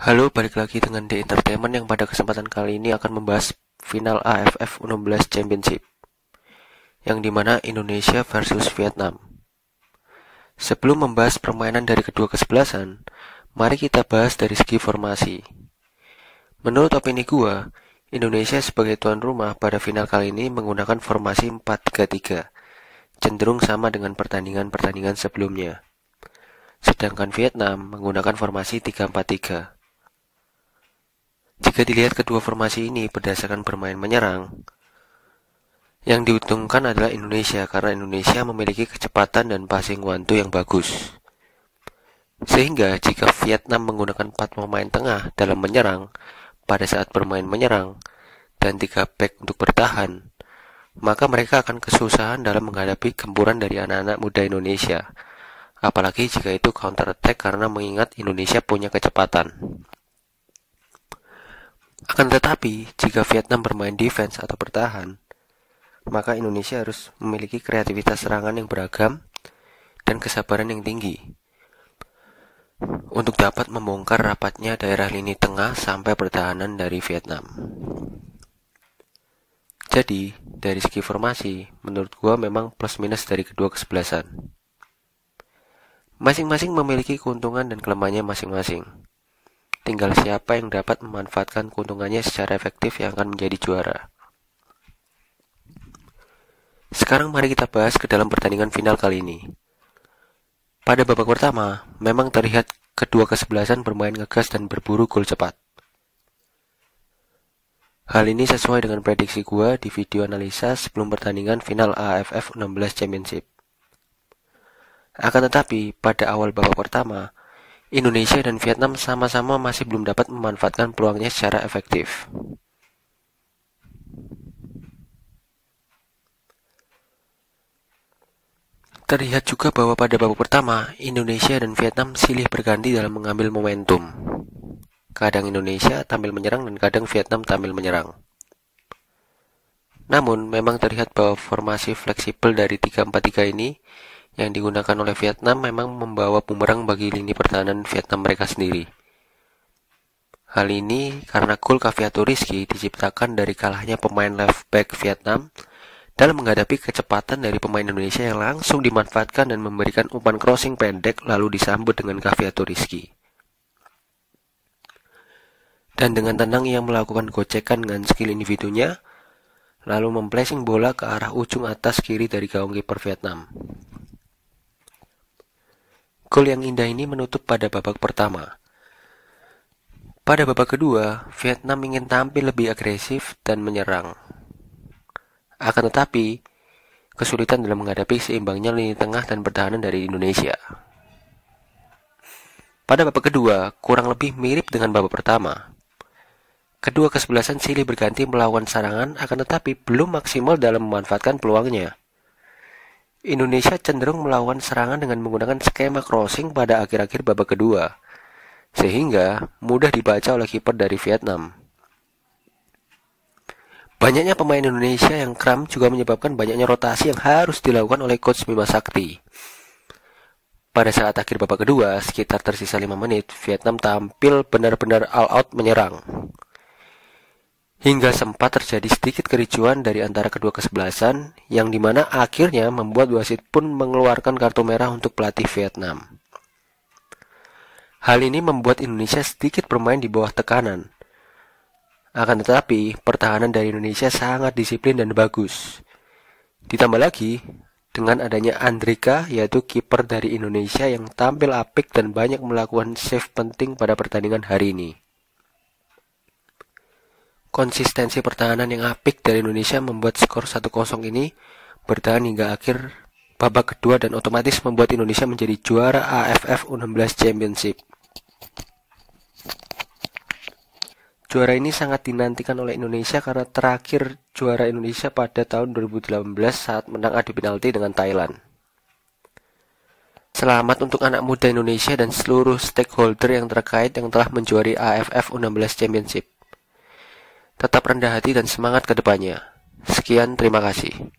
Halo, balik lagi dengan The Entertainment yang pada kesempatan kali ini akan membahas final AFF U16 Championship yang dimana Indonesia versus Vietnam. Sebelum membahas permainan dari kedua kesebelasan, mari kita bahas dari segi formasi. Menurut opini gua, Indonesia sebagai tuan rumah pada final kali ini menggunakan formasi 4-3-3, cenderung sama dengan pertandingan-pertandingan sebelumnya. Sedangkan Vietnam menggunakan formasi 3-4-3. Jika dilihat kedua formasi ini berdasarkan bermain menyerang, yang diuntungkan adalah Indonesia karena Indonesia memiliki kecepatan dan passing one-two yang bagus. Sehingga jika Vietnam menggunakan 4 pemain tengah dalam menyerang pada saat bermain menyerang dan 3 back untuk bertahan, maka mereka akan kesusahan dalam menghadapi gempuran dari anak-anak muda Indonesia. Apalagi jika itu counter attack karena mengingat Indonesia punya kecepatan. Akan tetapi, jika Vietnam bermain defense atau bertahan, maka Indonesia harus memiliki kreativitas serangan yang beragam dan kesabaran yang tinggi untuk dapat membongkar rapatnya daerah lini tengah sampai pertahanan dari Vietnam. Jadi, dari segi formasi, menurut gua memang plus minus dari kedua kesebelasan. Masing-masing memiliki keuntungan dan kelemahannya masing-masing. Tinggal siapa yang dapat memanfaatkan keuntungannya secara efektif yang akan menjadi juara. Sekarang mari kita bahas ke dalam pertandingan final kali ini. Pada babak pertama, memang terlihat kedua kesebelasan bermain ngegas dan berburu gol cepat. Hal ini sesuai dengan prediksi gua di video analisa sebelum pertandingan final AFF U16 Championship. Akan tetapi, pada awal babak pertama, Indonesia dan Vietnam sama-sama masih belum dapat memanfaatkan peluangnya secara efektif. Terlihat juga bahwa pada babak pertama, Indonesia dan Vietnam silih berganti dalam mengambil momentum. Kadang Indonesia tampil menyerang dan kadang Vietnam tampil menyerang. Namun, memang terlihat bahwa formasi fleksibel dari 3-4-3 ini yang digunakan oleh Vietnam memang membawa bumerang bagi lini pertahanan Vietnam mereka sendiri. Hal ini karena gol Caviato Rizky diciptakan dari kalahnya pemain left back Vietnam dalam menghadapi kecepatan dari pemain Indonesia yang langsung dimanfaatkan dan memberikan umpan crossing pendek lalu disambut dengan Caviato Rizky. Dan dengan tenang ia melakukan gocekan dengan skill individunya, lalu memplacing bola ke arah ujung atas kiri dari gawang kiper Vietnam. Gol yang indah ini menutup pada babak pertama. Pada babak kedua, Vietnam ingin tampil lebih agresif dan menyerang. Akan tetapi, kesulitan dalam menghadapi seimbangnya lini tengah dan pertahanan dari Indonesia. Pada babak kedua, kurang lebih mirip dengan babak pertama. Kedua kesebelasan silih berganti melawan serangan, akan tetapi belum maksimal dalam memanfaatkan peluangnya. Indonesia cenderung melawan serangan dengan menggunakan skema crossing pada akhir-akhir babak kedua, sehingga mudah dibaca oleh kiper dari Vietnam. Banyaknya pemain Indonesia yang kram juga menyebabkan banyaknya rotasi yang harus dilakukan oleh Coach Bima Sakti. Pada saat akhir babak kedua, sekitar tersisa 5 menit, Vietnam tampil benar-benar all out menyerang. Hingga sempat terjadi sedikit kericuan dari antara kedua kesebelasan, yang dimana akhirnya membuat wasit pun mengeluarkan kartu merah untuk pelatih Vietnam. Hal ini membuat Indonesia sedikit bermain di bawah tekanan. Akan tetapi, pertahanan dari Indonesia sangat disiplin dan bagus. Ditambah lagi, dengan adanya Andrika, yaitu kiper dari Indonesia yang tampil apik dan banyak melakukan save penting pada pertandingan hari ini. Konsistensi pertahanan yang apik dari Indonesia membuat skor 1-0 ini bertahan hingga akhir babak kedua dan otomatis membuat Indonesia menjadi juara AFF U16 Championship. Juara ini sangat dinantikan oleh Indonesia karena terakhir juara Indonesia pada tahun 2018 saat menang adu penalti dengan Thailand. Selamat untuk anak muda Indonesia dan seluruh stakeholder yang terkait yang telah menjuari AFF U16 Championship. Tetap rendah hati dan semangat ke depannya. Sekian, terima kasih.